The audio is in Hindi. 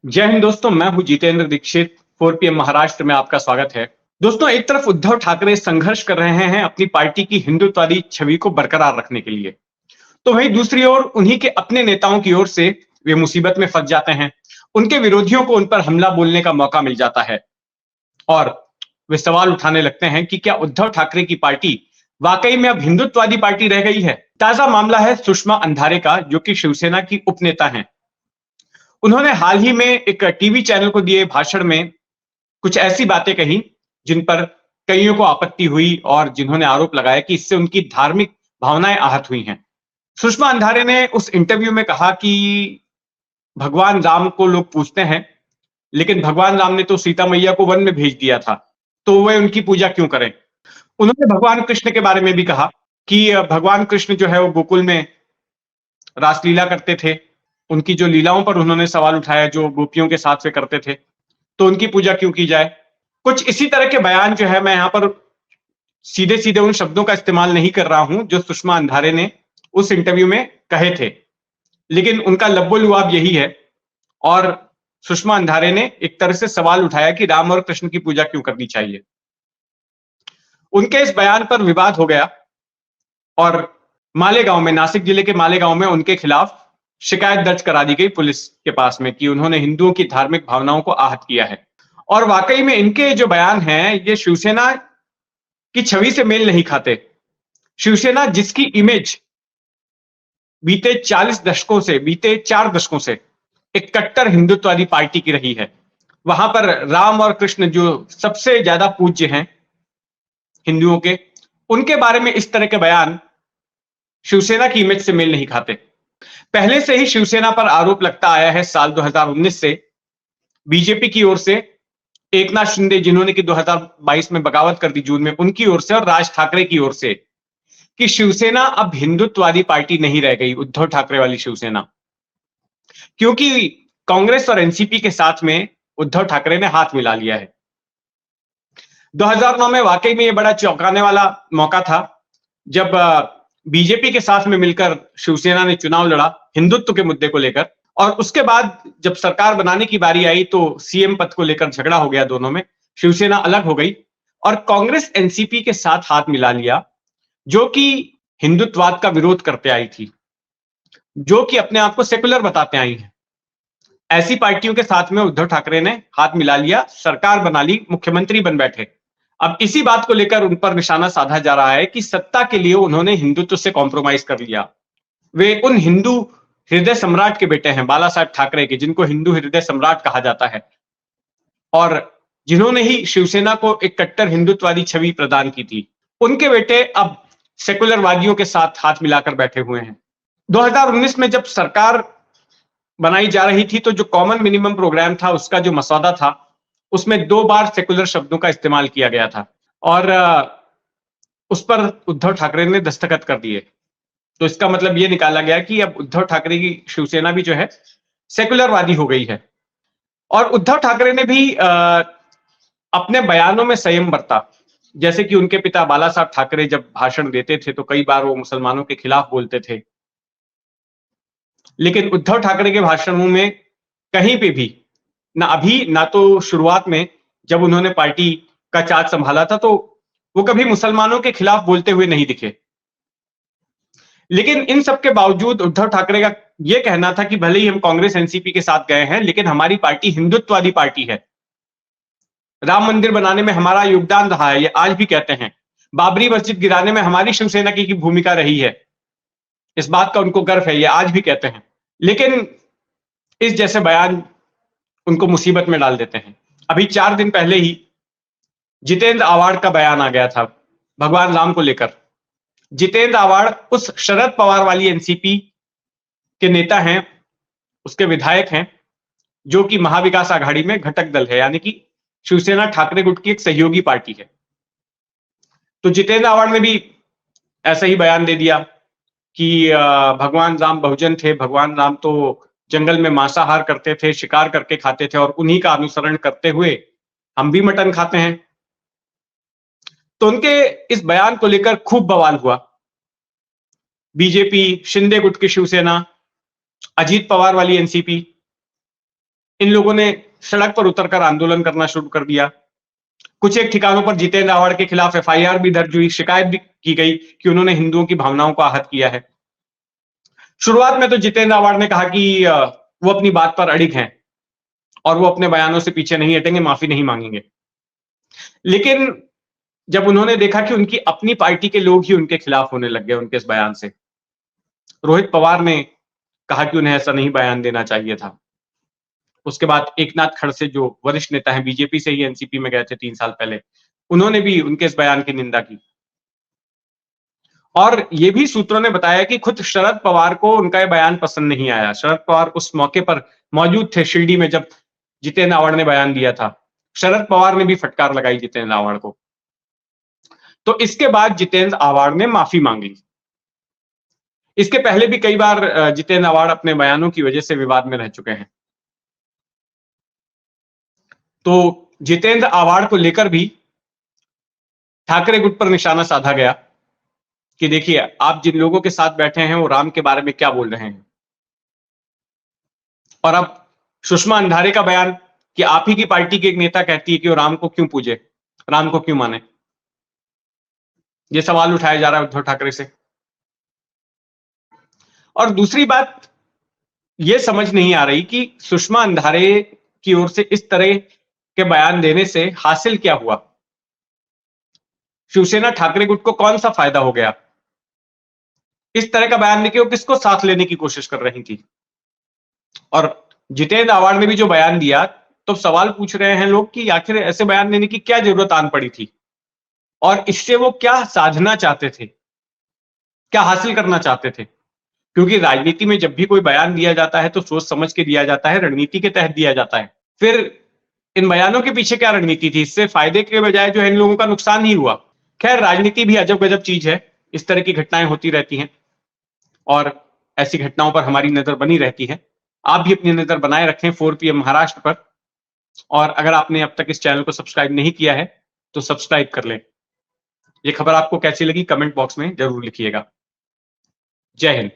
जय हिंद दोस्तों, मैं हूं जितेंद्र दीक्षित। 4 PM महाराष्ट्र में आपका स्वागत है। दोस्तों, एक तरफ उद्धव ठाकरे संघर्ष कर रहे हैं अपनी पार्टी की हिंदुत्ववादी छवि को बरकरार रखने के लिए, तो वहीं दूसरी ओर उन्हीं के अपने नेताओं की ओर से वे मुसीबत में फंस जाते हैं। उनके विरोधियों को उन पर हमला बोलने का मौका मिल जाता है और वे सवाल उठाने लगते हैं कि क्या उद्धव ठाकरे की पार्टी वाकई में अब हिंदुत्ववादी पार्टी रह गई है। ताजा मामला है सुषमा अंधारे का, जो कि शिवसेना की उपनेता हैं। उन्होंने हाल ही में एक टीवी चैनल को दिए भाषण में कुछ ऐसी बातें कही जिन पर कईयों को आपत्ति हुई और जिन्होंने आरोप लगाया कि इससे उनकी धार्मिक भावनाएं आहत हुई हैं। सुषमा अंधारे ने उस इंटरव्यू में कहा कि भगवान राम को लोग पूछते हैं, लेकिन भगवान राम ने तो सीता मैया को वन में भेज दिया था, तो वे उनकी पूजा क्यों करें। उन्होंने भगवान कृष्ण के बारे में भी कहा कि भगवान कृष्ण जो है वो गोकुल में रासलीला करते थे। उनकी जो लीलाओं पर उन्होंने सवाल उठाया, जो गोपियों के साथ वे करते थे, तो उनकी पूजा क्यों की जाए। कुछ इसी तरह के बयान जो है, मैं यहां पर सीधे सीधे उन शब्दों का इस्तेमाल नहीं कर रहा हूं जो सुषमा अंधारे ने उस इंटरव्यू में कहे थे, लेकिन उनका लब्बो-लुआब यही है। और सुषमा अंधारे ने एक तरह से सवाल उठाया कि राम और कृष्ण की पूजा क्यों करनी चाहिए। उनके इस बयान पर विवाद हो गया और मालेगांव में, नासिक जिले के मालेगांव में उनके खिलाफ शिकायत दर्ज करा दी गई पुलिस के पास में कि उन्होंने हिंदुओं की धार्मिक भावनाओं को आहत किया है। और वाकई में इनके जो बयान हैं ये शिवसेना की छवि से मेल नहीं खाते। शिवसेना जिसकी इमेज बीते 4 दशकों से एक कट्टर हिंदुत्ववादी पार्टी की रही है, वहां पर राम और कृष्ण जो सबसे ज्यादा पूज्य हैं हिंदुओं के, उनके बारे में इस तरह के बयान शिवसेना की इमेज से मेल नहीं खाते। पहले से ही शिवसेना पर आरोप लगता आया है साल 2019 से, बीजेपी की ओर से एकनाथ शिंदे जिन्होंने कि 2022 में बगावत कर दी जून में, उनकी ओर से और राज ठाकरे की ओर से, कि शिवसेना अब हिंदुत्ववादी पार्टी नहीं रह गई, उद्धव ठाकरे वाली शिवसेना। क्योंकि कांग्रेस और एनसीपी के साथ में उद्धव ठाकरे ने हाथ मिला लिया है। 2009 में वाकई में यह बड़ा चौंकाने वाला मौका था जब बीजेपी के साथ में मिलकर शिवसेना ने चुनाव लड़ा हिंदुत्व के मुद्दे को लेकर, और उसके बाद जब सरकार बनाने की बारी आई तो सीएम पद को लेकर झगड़ा हो गया दोनों में, शिवसेना अलग हो गई और कांग्रेस एनसीपी के साथ हाथ मिला लिया, जो कि हिंदुत्ववाद का विरोध करते आई थी, जो कि अपने आप को सेकुलर बताते आई हैं। ऐसी पार्टियों के साथ में उद्धव ठाकरे ने हाथ मिला लिया, सरकार बना ली, मुख्यमंत्री बन बैठे। अब इसी बात को लेकर उन पर निशाना साधा जा रहा है कि सत्ता के लिए उन्होंने हिंदुत्व से कॉम्प्रोमाइज कर लिया। वे उन हिंदू हृदय सम्राट के बेटे हैं, बाला साहब ठाकरे के, जिनको हिंदू हृदय सम्राट कहा जाता है और जिन्होंने ही शिवसेना को एक कट्टर हिंदुत्ववादी छवि प्रदान की थी। उनके बेटे अब सेकुलरवादियों के साथ हाथ मिलाकर बैठे हुए हैं। 2019 में जब सरकार बनाई जा रही थी तो जो कॉमन मिनिमम प्रोग्राम था, उसका जो मसौदा था, उसमें 2 बार सेकुलर शब्दों का इस्तेमाल किया गया था और उस पर उद्धव ठाकरे ने दस्तखत कर दिए। तो इसका मतलब यह निकाला गया कि अब उद्धव ठाकरे की शिवसेना भी जो है सेकुलरवादी हो गई है। और उद्धव ठाकरे ने भी अपने बयानों में संयम बरता। जैसे कि उनके पिता बाला साहब ठाकरे जब भाषण देते थे तो कई बार वो मुसलमानों के खिलाफ बोलते थे, लेकिन उद्धव ठाकरे के भाषणों में कहीं पे भी, ना अभी ना तो शुरुआत में जब उन्होंने पार्टी का चार्ज संभाला था, तो वो कभी मुसलमानों के खिलाफ बोलते हुए नहीं दिखे। लेकिन इन सब के बावजूद उद्धव ठाकरे का यह कहना था कि भले ही हम कांग्रेस एनसीपी के साथ गए हैं, लेकिन हमारी पार्टी हिंदुत्ववादी पार्टी है। राम मंदिर बनाने में हमारा योगदान रहा है, ये आज भी कहते हैं। बाबरी मस्जिद गिराने में हमारी शिवसेना की भूमिका रही है, इस बात का उनको गर्व है, ये आज भी कहते हैं। लेकिन इस जैसे बयान उनको मुसीबत में डाल देते हैं। अभी 4 दिन पहले ही जितेंद्र आवाड़ का बयान आ गया था भगवान राम को लेकर। जितेंद्र आवाड़ उस शरद पवार वाली एनसीपी के नेता हैं, उसके विधायक हैं, जो कि महाविकास आघाड़ी में घटक दल है, यानी कि शिवसेना ठाकरे गुट की एक सहयोगी पार्टी है। तो जितेंद्र आवाड़ ने भी ऐसा ही बयान दे दिया कि भगवान राम बहुजन थे, भगवान राम तो जंगल में मांसाहार करते थे, शिकार करके खाते थे, और उन्हीं का अनुसरण करते हुए हम भी मटन खाते हैं। तो उनके इस बयान को लेकर खूब बवाल हुआ। बीजेपी, शिंदे गुट की शिवसेना, अजीत पवार वाली एनसीपी, इन लोगों ने सड़क पर उतरकर आंदोलन करना शुरू कर दिया। कुछ एक ठिकानों पर जितेंद्र आवाड़ के खिलाफ एफआईआर भी दर्ज हुई, शिकायत भी की गई कि उन्होंने हिंदुओं की भावनाओं को आहत किया है। शुरुआत में तो जितेंद्र आवाड़ ने कहा कि वो अपनी बात पर अड़िग हैं और वो अपने बयानों से पीछे नहीं हटेंगे, माफी नहीं मांगेंगे। लेकिन जब उन्होंने देखा कि उनकी अपनी पार्टी के लोग ही उनके खिलाफ होने लग गए उनके इस बयान से, रोहित पवार ने कहा कि उन्हें ऐसा नहीं बयान देना चाहिए था। उसके बाद एकनाथ खड़से जो वरिष्ठ नेता हैं, बीजेपी से ही एनसीपी में गए थे 3 साल पहले, उन्होंने भी उनके इस बयान की निंदा की। और ये भी सूत्रों ने बताया कि खुद शरद पवार को उनका ये बयान पसंद नहीं आया। शरद पवार उस मौके पर मौजूद थे शिरडी में जब जितेंद्र आवाड़ ने बयान दिया था। शरद पवार ने भी फटकार लगाई जितेंद्र आवाड़ को। तो इसके बाद जितेंद्र आवाड़ ने माफी मांग ली। इसके पहले भी कई बार जितेंद्र आवाड़ अपने बयानों की वजह से विवाद में रह चुके हैं। तो जितेंद्र आवाड़ को लेकर भी ठाकरे गुट पर निशाना साधा गया कि देखिए, आप जिन लोगों के साथ बैठे हैं वो राम के बारे में क्या बोल रहे हैं। और अब सुषमा अंधारे का बयान कि आप ही की पार्टी के एक नेता कहती है कि वो राम को क्यों पूजे, राम को क्यों माने। ये सवाल उठाया जा रहा है उद्धव ठाकरे से। और दूसरी बात ये समझ नहीं आ रही कि सुषमा अंधारे की ओर से इस तरह के बयान देने से हासिल क्या हुआ। शिवसेना ठाकरे गुट को कौन सा फायदा हो गया। इस तरह का बयान देके वो किसको साथ लेने की कोशिश कर रही थी। और जितेंद्र आवाड़ ने भी जो बयान दिया, तो सवाल पूछ रहे हैं लोग कि आखिर ऐसे बयान देने की क्या जरूरत आन पड़ी थी और इससे वो क्या साधना चाहते थे, क्या हासिल करना चाहते थे। क्योंकि राजनीति में जब भी कोई बयान दिया जाता है तो सोच समझ के दिया जाता है, रणनीति के तहत दिया जाता है। फिर इन बयानों के पीछे क्या रणनीति थी। इससे फायदे के बजाय जो है इन लोगों का नुकसान ही हुआ। खैर, राजनीति भी अजब गजब चीज है। इस तरह की घटनाएं होती रहती हैं और ऐसी घटनाओं पर हमारी नजर बनी रहती है। आप भी अपनी नजर बनाए रखें 4 PM महाराष्ट्र पर। और अगर आपने अब तक इस चैनल को सब्सक्राइब नहीं किया है तो सब्सक्राइब कर लें। ये खबर आपको कैसी लगी कमेंट बॉक्स में जरूर लिखिएगा। जय हिंद।